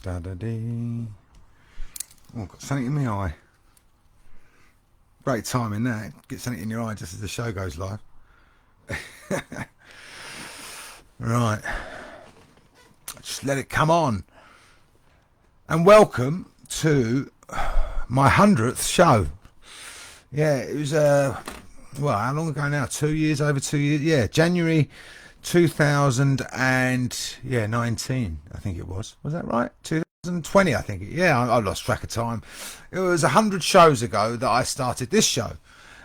Da-da-dee. Oh, got something in my eye. Great timing that. Get something in your eye just as the show goes live. Right. Just let it come on. And welcome to my 100th show. Yeah, it was, well, how long ago now? 2 years, over 2 years? Yeah, January 2019, I think it was. Was that right? 2020, I think. Yeah, I lost track of time. It was 100 shows ago that I started this show.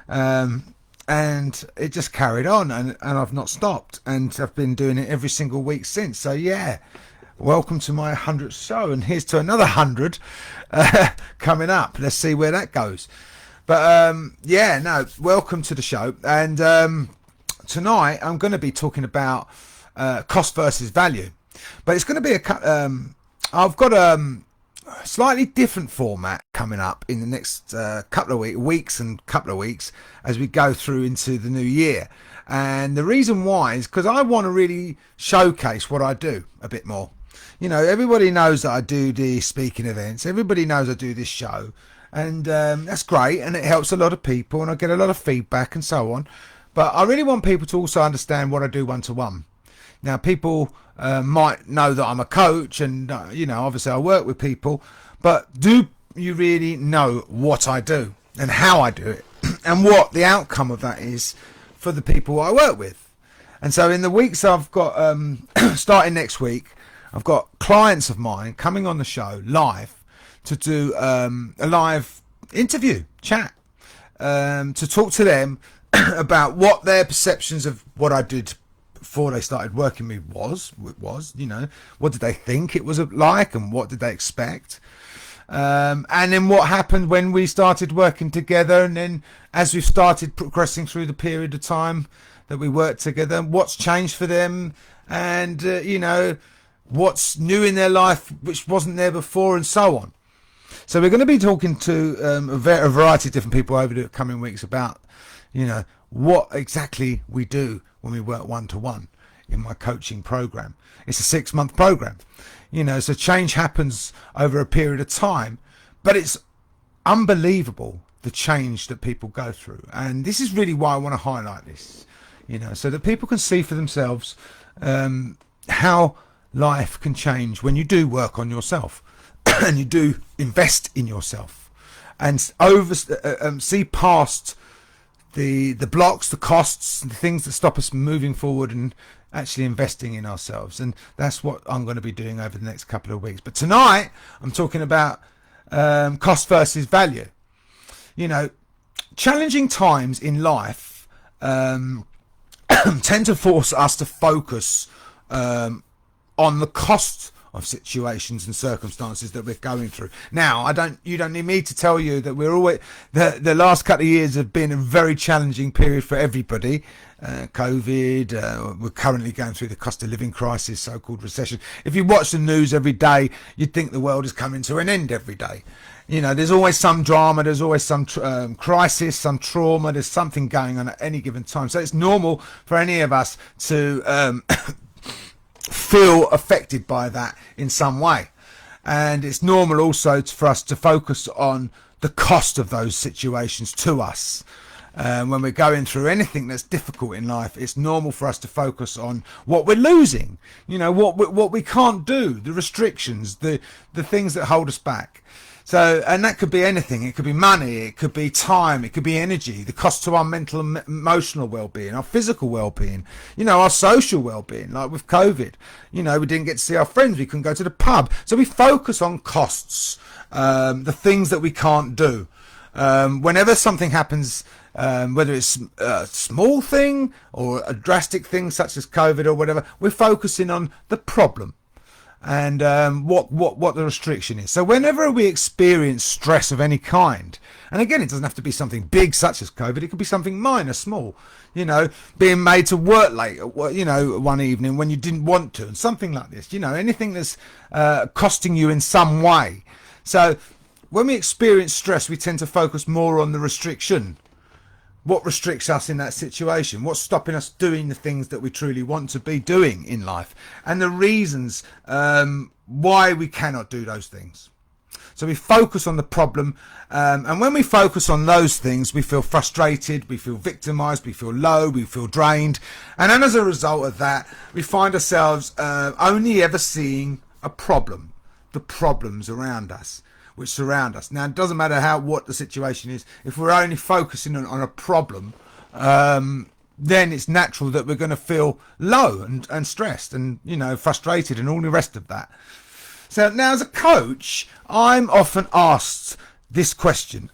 And it just carried on, and I've not stopped. And I've been doing it every single week since. So, yeah, welcome to my 100th show. And here's to another 100 coming up. Let's see where that goes. But, yeah, no, welcome to the show. And tonight I'm going to be talking about cost versus value. But it's going to be I've got a slightly different format coming up in the next couple of weeks as we go through into the new year. And the reason why is because I want to really showcase what I do a bit more. You know, everybody knows that I do the speaking events. Everybody knows I do this show. And that's great. And it helps a lot of people. And I get a lot of feedback and so on. But I really want people to also understand what I do one-to-one. Now, people might know that I'm a coach and, you know, obviously I work with people. But do you really know what I do and how I do it and what the outcome of that is for the people I work with? And so in the weeks I've got, starting next week, I've got clients of mine coming on the show live to do a live interview, chat, to talk to them about what their perceptions of what I did before they started working with was, you know, what did they think it was like and what did they expect? And then what happened when we started working together, and then as we've started progressing through the period of time that we worked together, what's changed for them, and, you know, what's new in their life which wasn't there before, and so on. So we're going to be talking to a variety of different people over the coming weeks about, you know, what exactly we do when we work one-to-one in my coaching program. It's a 6-month program, you know, so change happens over a period of time, but it's unbelievable the change that people go through. And this is really why I want to highlight this, you know, so that people can see for themselves how life can change when you do work on yourself and you do invest in yourself and see past the blocks, the costs, the things that stop us moving forward and actually investing in ourselves. And that's what I'm going to be doing over the next couple of weeks. But tonight I'm talking about cost versus value. You know, challenging times in life tend to force us to focus on the cost of situations and circumstances that we're going through. Now, you don't need me to tell you that we're always, the last couple of years have been a very challenging period for everybody. COVID, we're currently going through the cost of living crisis, so-called recession. If you watch the news every day, you'd think the world is coming to an end every day. You know, there's always some drama, there's always some crisis, some trauma, there's something going on at any given time. So it's normal for any of us to feel affected by that in some way, and it's normal also for us to focus on the cost of those situations to us. When we're going through anything that's difficult in life, it's normal for us to focus on what we're losing, you know, what we can't do, the restrictions, the things that hold us back. So, and that could be anything. It could be money, it could be time, it could be energy, the cost to our mental and emotional well-being, our physical well-being, you know, our social well-being, like with COVID. You know, we didn't get to see our friends, we couldn't go to the pub. So we focus on costs, the things that we can't do. Whenever something happens, whether it's a small thing or a drastic thing such as COVID or whatever, we're focusing on the problem and what the restriction is. So whenever we experience stress of any kind, and again, it doesn't have to be something big such as COVID, it could be something minor, small, you know, being made to work late, you know, one evening when you didn't want to, and something like this, you know, anything that's costing you in some way. So when we experience stress, we tend to focus more on the restriction What restricts us in that situation? What's stopping us doing the things that we truly want to be doing in life? And the reasons why we cannot do those things. So we focus on the problem, and when we focus on those things, we feel frustrated, we feel victimized, we feel low, we feel drained. And then as a result of that, we find ourselves only ever seeing a problem, the problems around us, which surround us. Now, it doesn't matter what the situation is. If we're only focusing on a problem, then it's natural that we're going to feel low and stressed and, frustrated and all the rest of that. So now as a coach, I'm often asked this question: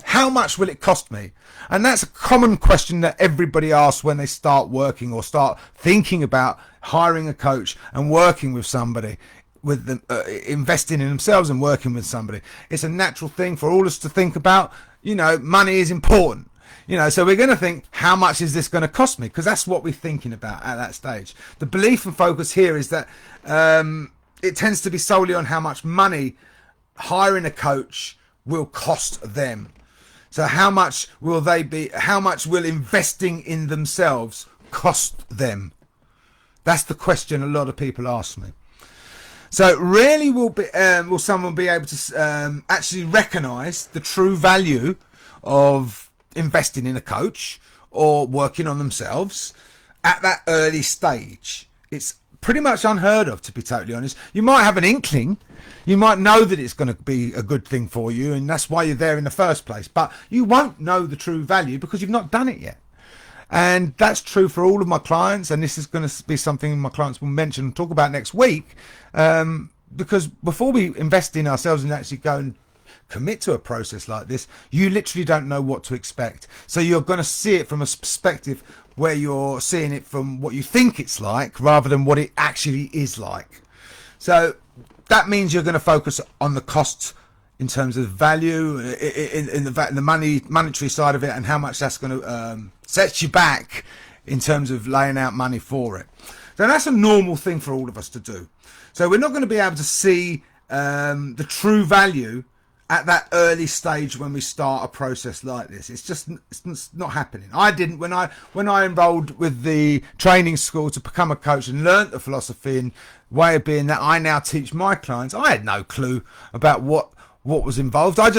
how much will it cost me? And that's a common question that everybody asks when they start working or start thinking about hiring a coach and working with somebody, with them, investing in themselves and working with somebody. It's a natural thing for all of us to think about. Money is important. So we're going to think, how much is this going to cost me? Because that's what we're thinking about at that stage. The belief and focus here is that it tends to be solely on how much money hiring a coach will cost them. So how much will investing in themselves cost them? That's the question a lot of people ask me. So rarely will someone be able to actually recognise the true value of investing in a coach or working on themselves at that early stage. It's pretty much unheard of, to be totally honest. You might have an inkling. You might know that it's going to be a good thing for you, and that's why you're there in the first place. But you won't know the true value because you've not done it yet. And that's true for all of my clients, and this is going to be something my clients will mention and talk about next week, because before we invest in ourselves and actually go and commit to a process like this, you literally don't know what to expect. So you're going to see it from a perspective where you're seeing it from what you think it's like rather than what it actually is like. So that means you're going to focus on the costs in terms of value, in the monetary side of it, and how much that's going to set you back in terms of laying out money for it. So that's a normal thing for all of us to do. So we're not going to be able to see the true value at that early stage when we start a process like this. It's not happening. I didn't when I enrolled with the training school to become a coach and learnt the philosophy and way of being that I now teach my clients. I had no clue about what was involved. I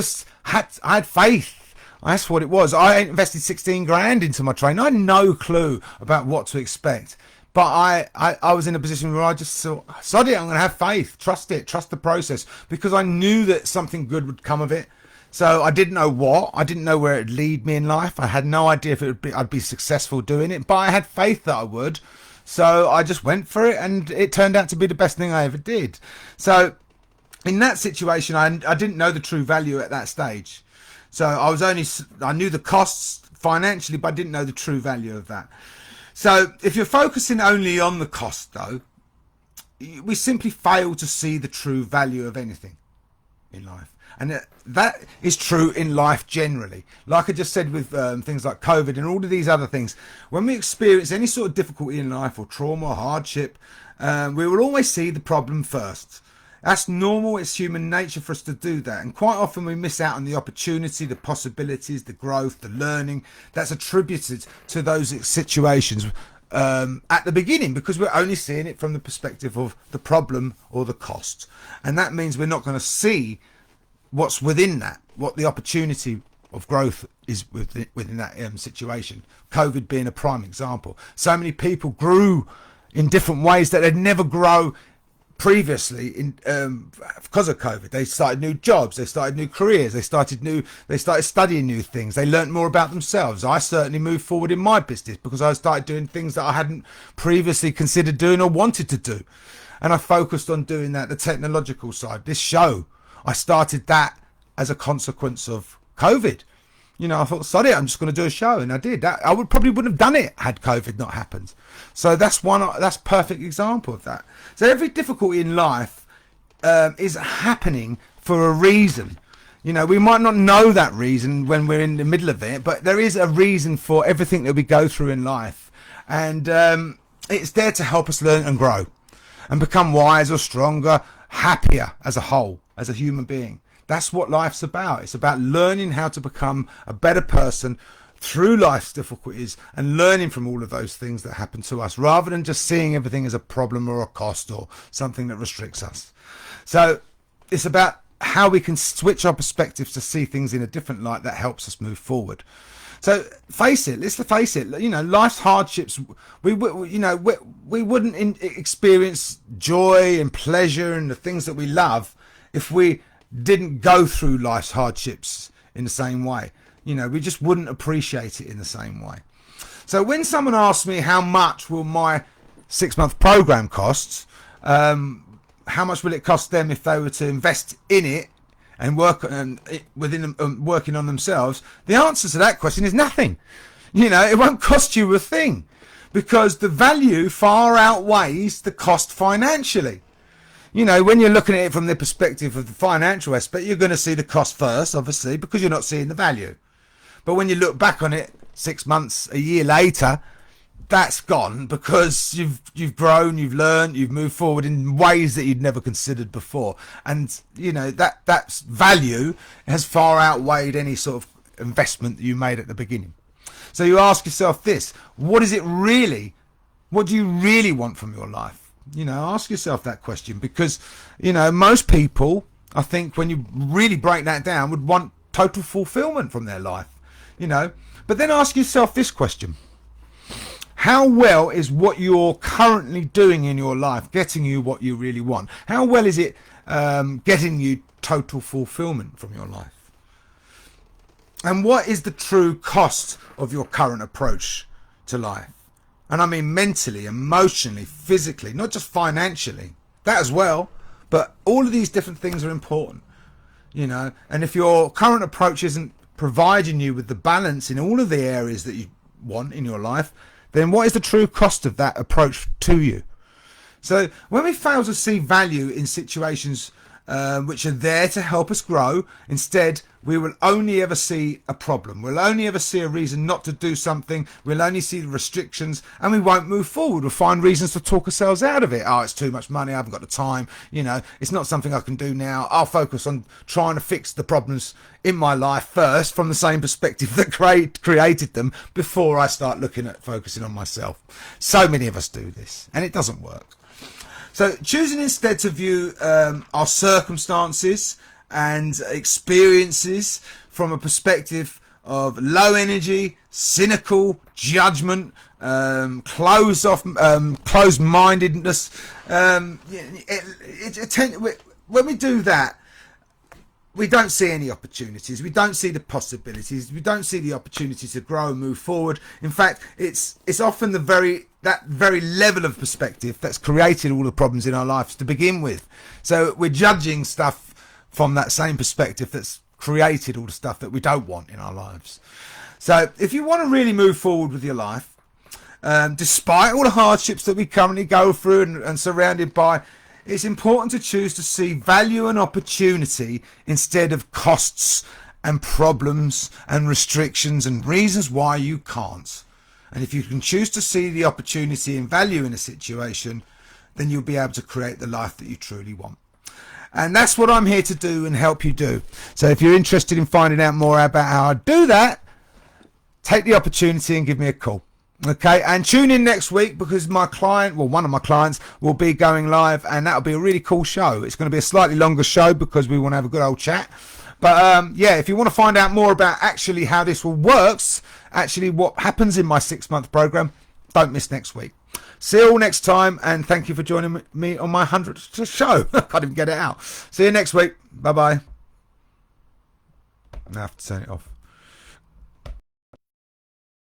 had faith. That's what it was. I invested 16 grand into my training. I had no clue about what to expect. But I was in a position where I just thought, sod it, I'm going to have faith, trust it, trust the process, because I knew that something good would come of it. So I didn't know what, I didn't know where it'd lead me in life. I had no idea if I'd be successful doing it, but I had faith that I would. So I just went for it, and it turned out to be the best thing I ever did. So in that situation, I didn't know the true value at that stage. So I knew the costs financially, but I didn't know the true value of that. So if you're focusing only on the cost, though, we simply fail to see the true value of anything in life. And that is true in life generally. Like I just said with things like COVID and all of these other things, when we experience any sort of difficulty in life or trauma or hardship, we will always see the problem first. That's normal. It's human nature for us to do that. And quite often we miss out on the opportunity, the possibilities, the growth, the learning that's attributed to those situations at the beginning, because we're only seeing it from the perspective of the problem or the cost. And that means we're not going to see what's within that, what the opportunity of growth is within that situation. COVID being a prime example. So many people grew in different ways that they'd never grow previously because of COVID. They started new jobs, they started new careers, they started studying new things, they learnt more about themselves. I certainly moved forward in my business because I started doing things that I hadn't previously considered doing or wanted to do, and I focused on doing that. The technological side, this show, I started that as a consequence of COVID. I thought, sorry, I'm just going to do a show, and I did that. I probably wouldn't have done it had COVID not happened. So that's a perfect example of that. So every difficulty in life is happening for a reason. We might not know that reason when we're in the middle of it, but there is a reason for everything that we go through in life, and it's there to help us learn and grow and become wiser, stronger, happier as a whole, as a human being. That's what life's about. It's about learning how to become a better person through life's difficulties and learning from all of those things that happen to us, rather than just seeing everything as a problem or a cost or something that restricts us. So it's about how we can switch our perspectives to see things in a different light that helps us move forward. So let's face it, life's hardships, we wouldn't experience joy and pleasure and the things that we love if we didn't go through life's hardships in the same way. We just wouldn't appreciate it in the same way. So when someone asks me how much will my 6-month program cost, how much will it cost them if they were to invest in it and work working on themselves, the answer to that question is nothing. It won't cost you a thing, because the value far outweighs the cost financially. When you're looking at it from the perspective of the financial aspect, you're going to see the cost first, obviously, because you're not seeing the value. But when you look back on it 6 months, a year later, that's gone, because you've grown, you've learned, you've moved forward in ways that you'd never considered before. And, that value has far outweighed any sort of investment that you made at the beginning. So you ask yourself this: what do you really want from your life? Ask yourself that question, because, most people, I think, when you really break that down, would want total fulfillment from their life, But then ask yourself this question: how well is what you're currently doing in your life getting you what you really want? How well is it getting you total fulfillment from your life? And what is the true cost of your current approach to life? And I mean mentally, emotionally, physically, not just financially. That as well. But all of these different things are important, And if your current approach isn't providing you with the balance in all of the areas that you want in your life, then what is the true cost of that approach to you? So when we fail to see value in situations which are there to help us grow, instead we will only ever see a problem. We'll only ever see a reason not to do something. We'll only see the restrictions, and we won't move forward. We'll find reasons to talk ourselves out of it. Oh, it's too much money. I haven't got the time. It's not something I can do now. I'll focus on trying to fix the problems in my life first, from the same perspective that created them, before I start looking at focusing on myself. So many of us do this, and it doesn't work. So choosing instead to view our circumstances and experiences from a perspective of low energy, cynical, judgment, closed-mindedness. When we do that, we don't see any opportunities. We don't see the possibilities. We don't see the opportunity to grow and move forward. In fact, it's often that very level of perspective that's created all the problems in our lives to begin with. So we're judging stuff from that same perspective that's created all the stuff that we don't want in our lives. So if you want to really move forward with your life, despite all the hardships that we currently go through and surrounded by, it's important to choose to see value and opportunity instead of costs and problems and restrictions and reasons why you can't. And if you can choose to see the opportunity and value in a situation, then you'll be able to create the life that you truly want. And that's what I'm here to do and help you do. So if you're interested in finding out more about how I do that, take the opportunity and give me a call. Okay, and tune in next week, because one of my clients will be going live, and that'll be a really cool show. It's going to be a slightly longer show because we want to have a good old chat. But if you want to find out more about actually how this all works, actually what happens in my 6-month program, don't miss next week. See you all next time, and thank you for joining me on my 100th show. I can't even get it out. See you next week. Bye-bye. Now I have to turn it off.